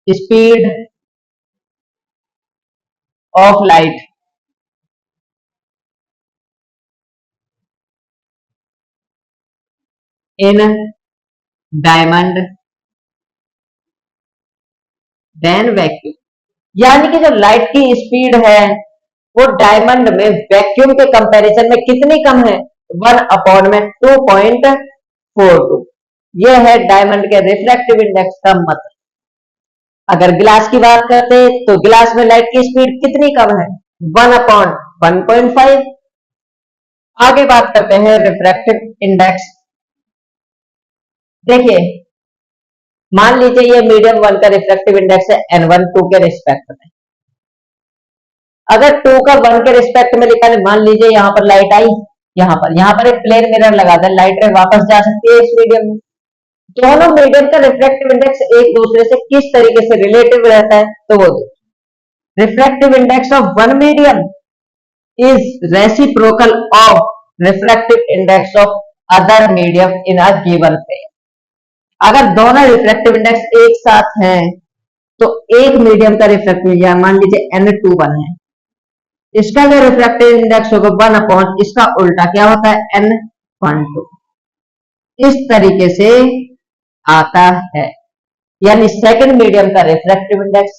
speed of light in diamond than vacuum। यानी कि जो लाइट की स्पीड है वो डायमंड में वैक्यूम के कंपैरिजन में कितनी कम है 1/2.42। ये है डायमंड के रिफ्रैक्टिव इंडेक्स का मतलब। अगर गिलास की बात करते हैं तो गिलास में लाइट की स्पीड कितनी कम है 1/1.5। आगे बात करते हैं रिफ्रैक्टिव इंडेक्स। देखिए मान लीजिए ये मीडियम 1 का रिफ्रैक्टिव इंडेक्स है N1 2 के रिस्पेक्ट में। अगर 2 का 1 के रिस्पेक्ट में लिखा है, मान लीजिए यहां पर लाइट आई, यहां पर एक प्लेन मिरर लगा दे, लाइट वापस जा सकती है इस मीडियम में। दोनों मीडियम का रिफ्रैक्टिव इंडेक्स एक दूसरे से किस तरीके से रिलेटिव रहता है तो वो refractive index of one medium is reciprocal of refractive index of other medium in a given pair. अगर दोनों रिफ्रैक्टिव इंडेक्स एक साथ हैं तो एक मीडियम का रिफ्रैक्टिव इंडेक्स मान लीजिए N21 है, इसका जो रिफ्रैक्टिव इंडेक्स होगा 1/, इसका उल्टा क्या होता है N12। इस तरीके से आता है, यानी सेकंड मीडियम का रिफ्रैक्टिव इंडेक्स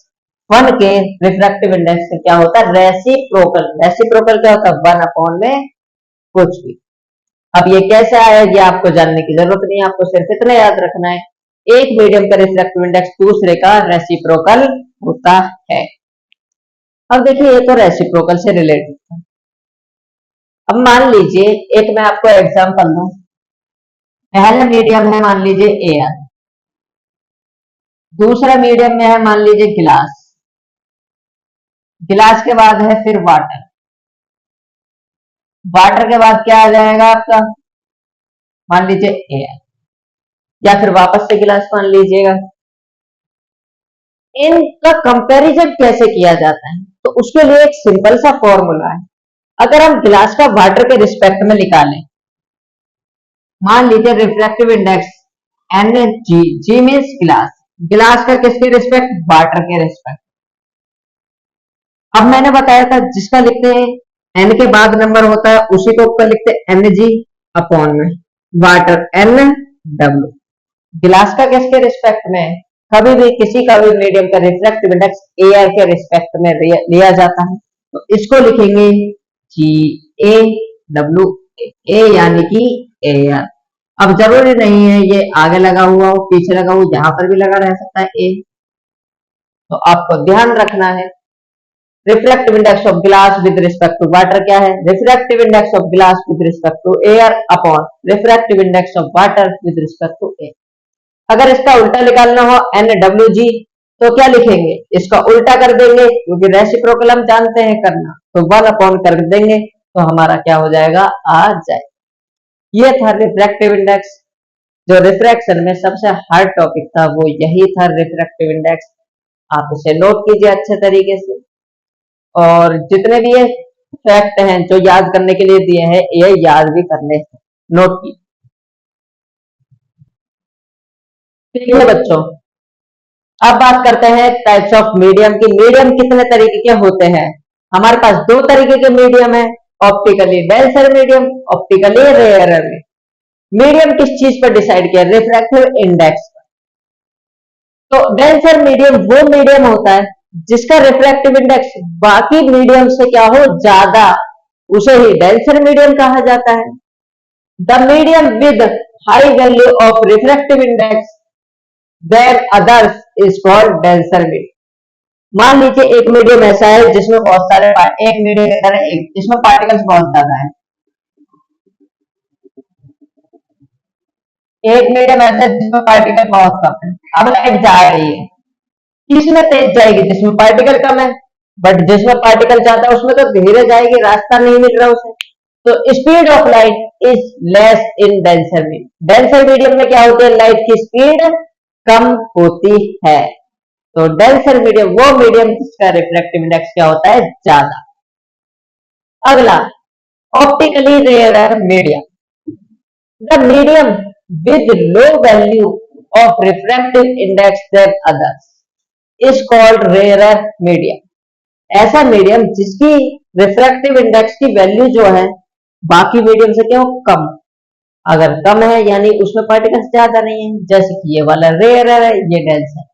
1 के रिफ्रैक्टिव इंडेक्स से क्या होता है रेसिप्रोकल। रेसिप्रोकल क्या होता है 1/, में कुछ भी। अब ये कैसे आया ये आपको जानने की जरूरत नहीं है, आपको सिर्फ इतना याद रखना है एक मीडियम का रिफ्रैक्टिव इंडेक्स दूसरे का रेसिप्रोकल होता है। अब देखिए ये तो रेसिप्रोकल से रिलेटेड था। अब मान लीजिए एक मैं आपको एग्जांपल दूं, पहला मीडियम है मान लीजिए एयर, दूसरा मीडियम में है मान लीजिए गिलास, गिलास के बाद है फिर वाटर, वाटर के बाद क्या आ जाएगा आपका मान लीजिए एयर, या फिर वापस से गिलास मान लीजिएगा। इनका कंपैरिजन कैसे किया जाता है तो उसके लिए एक सिंपल सा फॉर्मूला है। अगर हम गिलास का वाटर के रिस्पेक्ट में निकालें, मान लीजिए रिफ्रैक्टिव इंडेक्स Ng, जी मीन्स गिलास, गिलास का किसके रिस्पेक्ट वाटर के रिस्पेक्ट। अब मैंने बताया था जिसका लिखते हैं N के बाद नंबर होता है उसी को ऊपर लिखते हैं Ng अपॉन में वाटर Nw। गिलास का किसके रिस्पेक्ट में, कभी भी किसी का भी मीडियम का रिफ्रैक्टिव इंडेक्स एयर के रिस्पेक्ट में लिया जाता है तो इसको लिखेंगे GaW, ए यानी कि एयर। अब जरूरी नहीं है ये आगे लगा हुआ हो पीछे लगा हुआ, जहां पर भी लगा रह सकता है ए। तो आपको ध्यान रखना है refractive index of glass with respect to water क्या है, refractive index of glass with respect to air upon refractive index of water with respect to air. अगर इसका उल्टा निकालना हो NWG तो क्या लिखेंगे, इसका उल्टा कर देंगे क्योंकि रेसिप्रोकल हम जानते हैं करना, तो 1 अपॉन कर देंगे तो हमारा क्या हो जाएगा, आ जाए। ये था रिफ्रैक्टिव इंडेक्स। जो रिफ्रैक्शन में सबसे हार्ड टॉपिक था वो यही था, रिफ्रैक्टिव इंडेक्स। आप इसे नोट कीजिए अच्छे तरीके से, और जितने भी ये फैक्ट हैं जो याद करने के लिए दिए हैं ये याद भी करने हैं, नोट कीजिए। ठीक है बच्चों, अब बात करते हैं टाइप्स ऑफ मीडियम की। मीडियम कितने तरीके के होते हैं? हमारे पास दो तरीके के मीडियम है, optically denser medium, optically rarer medium. Medium किस चीज पर डिसाइड किया? रिफ्रैक्टिव इंडेक्स पर। तो डेंसर मीडियम वो मीडियम होता है जिसका रिफ्रैक्टिव इंडेक्स बाकी मीडियम से क्या हो, ज्यादा, उसे ही डेंसर मीडियम कहा जाता है। The medium with high value of refractive index than others is called denser medium. मान लीजिए एक मीडियम ऐसा है जिसमें बहुत सारे एक मीडियम के अंदर एक जिसमें पार्टिकल्स बहुत ज्यादा है, एक मीडियम ऐसा है जिसमें पार्टिकल बहुत कम है। अब लाइट जा रही है, किसमें तेज जाएगी? जिसमें पार्टिकल कम है, बट जिसमें पार्टिकल ज्यादा है उसमें तो धीरे जाएगी, रास्ता नहीं मिल रहा उसे। तो speed of light is less in denser medium. Denser medium में क्या होती है? लाइट की स्पीड कम होती है। तो डेंसर मीडियम वो मीडियम जिसका रिफ्रैक्टिव इंडेक्स क्या होता है, ज्यादा। अगला, optically rarer medium. The medium with low value of refractive index than others is called rarer medium। ऐसा मीडियम जिसकी रिफ्रैक्टिव इंडेक्स की वैल्यू जो है बाकी मीडियम से क्यों कम, अगर कम है यानी उसमें पार्टिकल्स ज्यादा नहीं है, जैसे कि ये वाला रेयर है, ये डेंस है।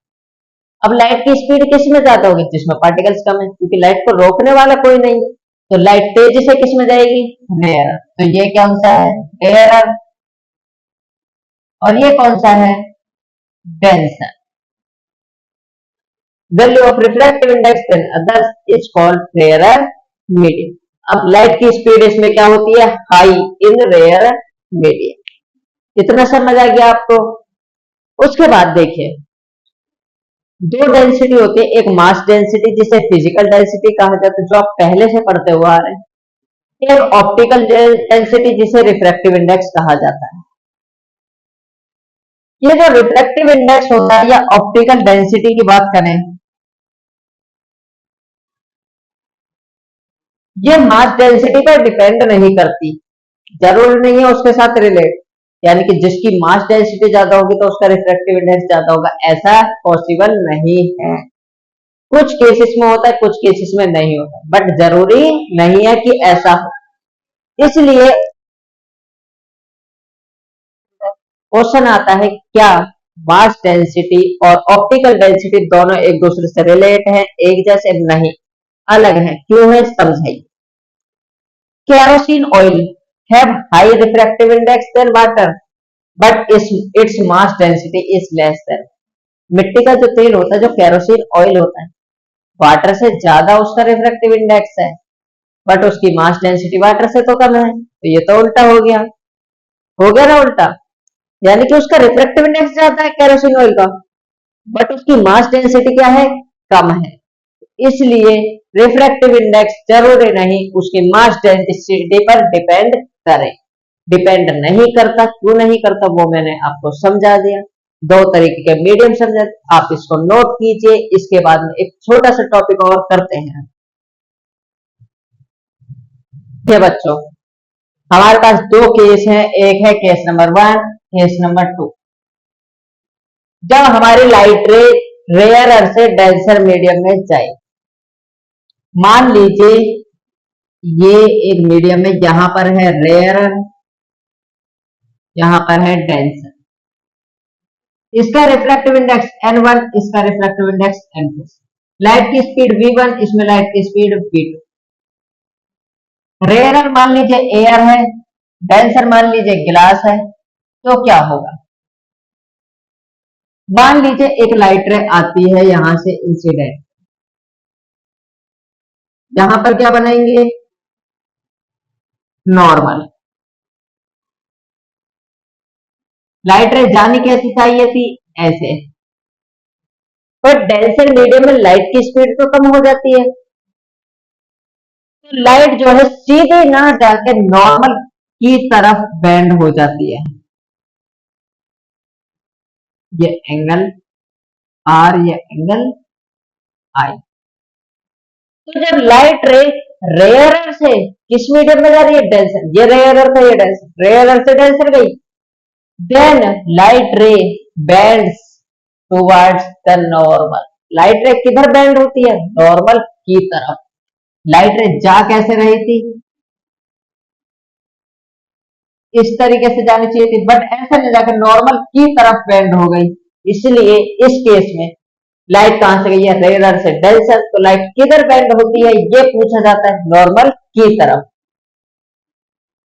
अब लाइट की स्पीड किस में ज्यादा होगी? जिसमें पार्टिकल्स कम है, क्योंकि लाइट को रोकने वाला कोई नहीं है। तो लाइट तेजी से किस में जाएगी? रेयर। तो ये कौन सा है? रेयर। और ये कौन सा है? Denser. Value of refractive index than others is called rare medium. अब लाइट की स्पीड इसमें क्या होती है? High in rare medium. इतना समझ आ गया आपको? उसके बाद देखिए, दो डेंसिटी होती है, एक मास डेंसिटी जिसे फिजिकल डेंसिटी कहा जाता है जो आप पहले से पढ़ते हुए आ रहे हैं, एक ऑप्टिकल डेंसिटी जिसे रिफ्रैक्टिव इंडेक्स कहा जाता है। ये जो रिफ्रैक्टिव इंडेक्स होता है या ऑप्टिकल डेंसिटी की बात करें, ये मास डेंसिटी पर डिपेंड नहीं करती, जरूर नहीं है उसके साथ रिलेट, यानी कि जिसकी मास डेंसिटी ज्यादा होगी तो उसका रिफ्रैक्टिव इंडेक्स ज्यादा होगा, ऐसा पॉसिबल नहीं है। कुछ केसेस में होता है, कुछ केसेस में नहीं होता, बट जरूरी नहीं है कि ऐसा हो। इसलिए क्वेश्चन आता है, क्या मास डेंसिटी और ऑप्टिकल डेंसिटी दोनों एक दूसरे से रिलेट है, एक जैसे? नहीं, अलग है। क्यों है, समझाइए। Kerosene oil have high refractive index than water but it's mass density is less than. मिट्टी का जो तेल होता है, जो केरोसिन ऑयल होता है, वाटर से ज्यादा उसका रिफ्रैक्टिव इंडेक्स है, बट उसकी मास डेंसिटी वाटर से तो कम है। तो ये तो उल्टा हो गया ना उल्टा, यानी कि उसका रिफ्रैक्टिव इंडेक्स ज्यादा है केरोसिन ऑयल का, बट उसकी मास डेंसिटी क्या है, कम है। इसलिए रिफ्रैक्टिव इंडेक्स जरूरी नहीं उसकी मास डेंसिटी पर डिपेंड करे। डिपेंड नहीं करता, क्यों नहीं करता वो मैंने आपको समझा दिया। दो तरीके के मीडियम समझा, आप इसको नोट कीजिए। इसके बाद में एक छोटा सा टॉपिक और करते हैं। ये बच्चों, हमारे पास दो केस हैं, एक है केस नंबर 1, केस नंबर 2। जब हमारी लाइट रे रेयरर से डेंसर मीडियम में जाए, मान लीजिए ये एक मीडियम है, यहां पर है रेयरर, यहां पर है डेंसर। इसका रिफ्रैक्टिव इंडेक्स n1, इसका रिफ्रैक्टिव इंडेक्स n2। लाइट की स्पीड v1, इसमें लाइट की स्पीड v2। रेयरर मान लीजिए एयर है, डेंसर मान लीजिए गिलास है। तो क्या होगा? मान लीजिए एक लाइट रे आती है यहां से इंसिडेंट, यहां पर क्या बनाएंगे, नॉर्मल। लाइट रे जानी कैसी चाहिए थी, ऐसे। पर डेंसर मीडियम में लाइट की स्पीड तो कम हो जाती है, तो लाइट जो है सीधे ना जाके नॉर्मल की तरफ बेंड हो जाती है। ये एंगल आर, ये एंगल आई। तो जब लाइट रे रेयरर से किस मीडियम में जा रही है, डेंसर, ये रेयरर था, ये डेंसर, रेयरर से डेंसर गई, then light ray bends towards the normal. Light ray किधर बेंड होती है, नॉर्मल की तरफ। लाइट रे जा कैसे रही थी, इस तरीके से जानी चाहिए थी, बट ऐसा नहीं जाकर नॉर्मल की तरफ बेंड हो गई। इसलिए इस केस में लाइट कहां से गई है, रेयरर से डेंसर। तो लाइट किधर बेंड होती है, ये पूछा जाता है, नॉर्मल की तरफ।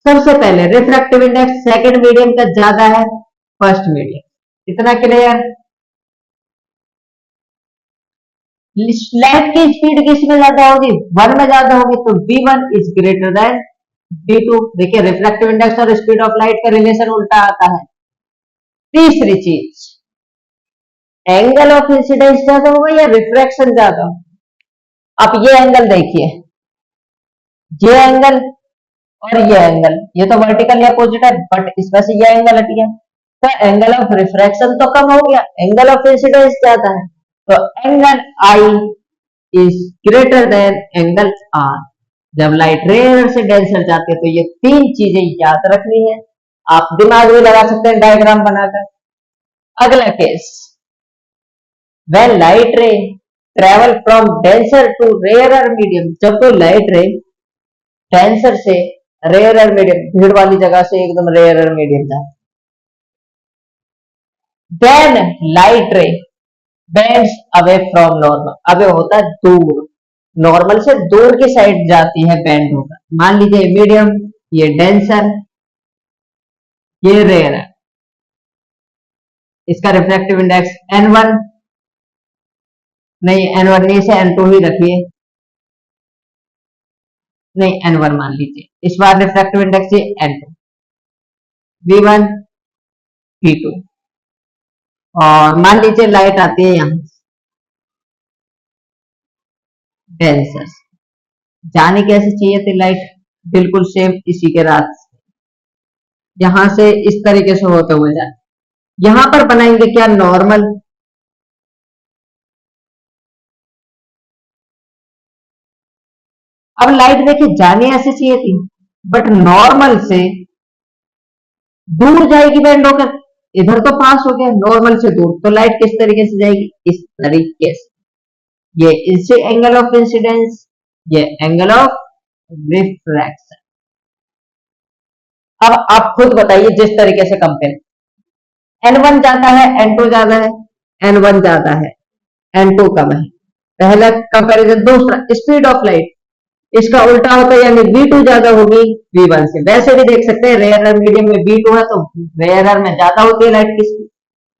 सबसे पहले रिफ्रैक्टिव इंडेक्स सेकंड मीडियम का ज्यादा है फर्स्ट मीडियम, इतना क्लियर। लाइट की स्पीड किसमें ज्यादा होगी, 1 में ज्यादा होगी, तो v1 is greater then v2। देखिए रिफ्रैक्टिव इंडेक्स और स्पीड ऑफ लाइट का रिलेशन उल्टा आता है। तीसरी चीज, एंगल ऑफ इंसिडेंस ज्यादा होगा या रिफ्रैक्शन ज्यादा। आप ये एंगल देखिए, ये एंगल और ये एंगल, ये तो वर्टिकल या अपोजिट है, बट इसमें से ये एंगल हट गया, तो एंगल ऑफ रिफ्रैक्शन तो कम हो गया, एंगल ऑफ इंसिडेंस ज्यादा है। तो angle i is greater than angle r. जब लाइट रेयर से डेंसर जाती है तो ये तीन चीजें याद रखनी है। आप दिमाग में लगा सकते हैं डायग्राम बनाकर। अगला case, when light ray travel from denser to rarer medium, जब कोई लाइट रे डेंसर से रेयरर मीडियम, भीड़ वाली जगह से एकदम रेयरर मीडियम जाए, then light ray bends away from normal। अबे होता है दूर, नॉर्मल से दूर की साइड जाती है, बेंड होगा। मान लीजिए मीडियम, ये डेंसर, ये रेयरर, इसका रिफ्रैक्टिव इंडेक्स n1, नहीं n1 नहीं, इसे n2 ही रखिए, नहीं n1 मान लीजिए। इस बार रिफ्रैक्टिव इंडेक्स ये n2, v1 v2, और मान लीजिए लाइट आती है यहां डेंसर, जाने कैसे चाहिए थी लाइट, बिल्कुल सेम इसी के रास्ते, यहां से इस तरीके से होते हुए जाए। यहां पर बनाएंगे क्या, नॉर्मल। अब लाइट देखिए जाने ऐसे चाहिए थी, बट नॉर्मल से दूर जाएगी बेंड होकर, इधर तो पास हो गया, नॉर्मल से दूर, तो लाइट किस तरीके से जाएगी, इस तरीके से। ये इससे एंगल ऑफ इंसिडेंस, ये एंगल ऑफ रिफ्रैक्शन। अब आप खुद बताइए जिस तरीके से कंपेयर, n1 ज्यादा है, n2 ज्यादा है, n1 ज्यादा है, n2 कम है, पहला कंपैरिजन। दूसरा स्पीड ऑफ लाइट, इसका उल्टा होता है, यानी v2 ज्यादा होगी v1 से। वैसे भी देख सकते हैं रेयरर मीडियम में v2 है, तो रेयरर में ज्यादा होती है लाइट की स्पीड।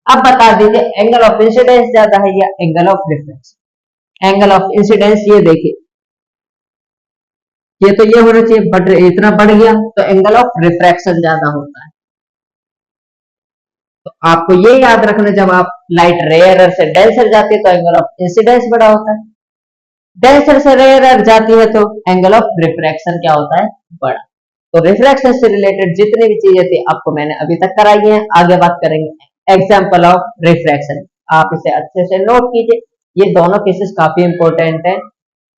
अब बता दीजिए एंगल ऑफ इंसिडेंस ज्यादा है या angle of refraction. Angle of incidence ये देखिए, ये तो ये होना चाहिए, बट इतना बढ़ गया, तो एंगल ऑफ रिफ्रैक्शन ज्यादा होता है। तो आपको ये याद रखना, जब आप लाइट रेयरर से डेंसर जाती है तो एंगल ऑफ इंसिडेंस बड़ा होता है, डेंसर से रेयरर जाती है तो एंगल ऑफ रिफ्रैक्शन क्या होता है, बड़ा। तो रिफ्रैक्शन से रिलेटेड जितनी भी चीजें थी आपको मैंने अभी तक कराई हैं। आगे बात करेंगे एग्जांपल ऑफ रिफ्रैक्शन। आप इसे अच्छे से नोट कीजिए, ये दोनों केसेस काफी इंपॉर्टेंट हैं,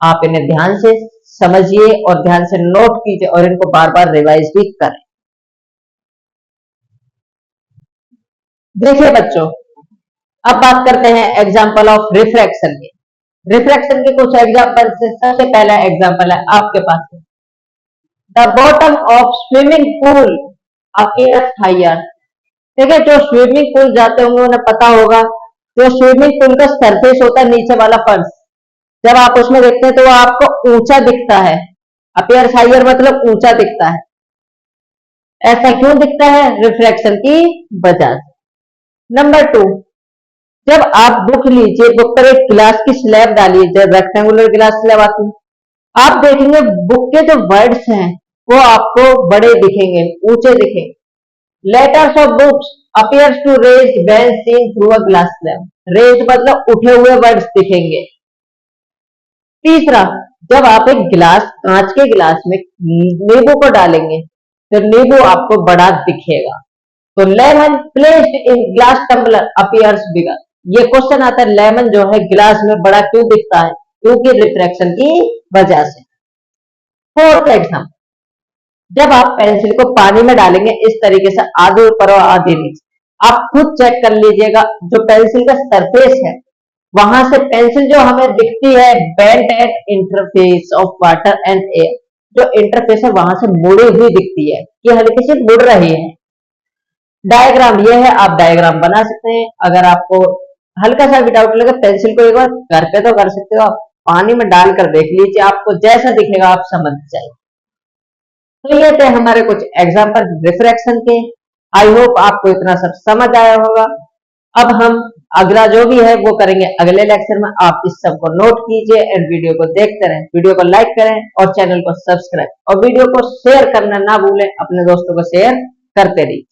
आप इन्हें ध्यान से समझिए और ध्यान से नोट कीजिए और इनको बार बार रिवाइज भी करें। देखिए बच्चों, अब बात करते हैं एग्जांपल ऑफ रिफ्रैक्शन के। रिफ्रैक्शन के कुछ एग्जांपल से सबसे पहला एग्जांपल है आपके पास, the bottom of swimming pool appears higher. ठीक है, जो स्विमिंग पूल जाते होंगे उन्हें पता होगा, जो स्विमिंग पूल का सरफेस होता है, नीचे वाला फर्श, जब आप उसमें देखते हैं तो वो आपको ऊंचा दिखता है। अपीयर्स हायर मतलब ऊंचा दिखता है। ऐसा क्यों दिखता है, रिफ्रैक्शन की वजह से। नंबर 2, जब आप बुक लीजिए, बुक पर एक ग्लास की स्लैब डालिए, जब रेक्टेंगुलर ग्लास स्लैब आती है, आप देखेंगे बुक के जो वर्ड्स हैं वो आपको बड़े दिखेंगे, ऊंचे दिखेंगे। Letters of books appears to raise when seen through a glass slab. Raise मतलब उठे हुए वर्ड्स दिखेंगे। तीसरा, जब आप एक गिलास, कांच के गिलास में नींबू को डालेंगे तो नींबू आपको बड़ा दिखेगा। तो lemon placed in glass tumbler appears bigger. ये क्वेश्चन आता है, लेमन जो है गिलास में बड़ा क्यों दिखता है? क्योंकि रिफ्रैक्शन की वजह से। फोर्थ एग्जाम्पल, जब आप पेंसिल को पानी में डालेंगे इस तरीके से आधे ऊपर और आधे नीचे, आप खुद चेक कर लीजिएगा जो पेंसिल का सरफेस है वहां से पेंसिल जो हमें दिखती है bent at interface of water and air, जो इंटरफेस है वहां से मुड़ी हुई दिखती है, ये हल्की सी मुड़ रही है। डायग्राम ये है, आप डायग्राम बना सकते हैं। अगर आपको हल्का सा भी डाउट लगे पेंसिल को एक बार घर पे तो कर सकते हो, आप पानी में डालकर देख लीजिए, आपको जैसा दिखेगा आप समझ जाइए। तो ये थे हमारे कुछ एग्जाम्पल रिफ्रैक्शन के। आई होप आपको इतना सब समझ आया होगा। अब हम अगला जो भी है वो करेंगे अगले लेक्चर में। आप इस सब को नोट कीजिए एंड वीडियो को देखते रहें, वीडियो को लाइक करें और चैनल को सब्सक्राइब, और वीडियो को शेयर करना ना भूलें, अपने दोस्तों को शेयर करते रहिए।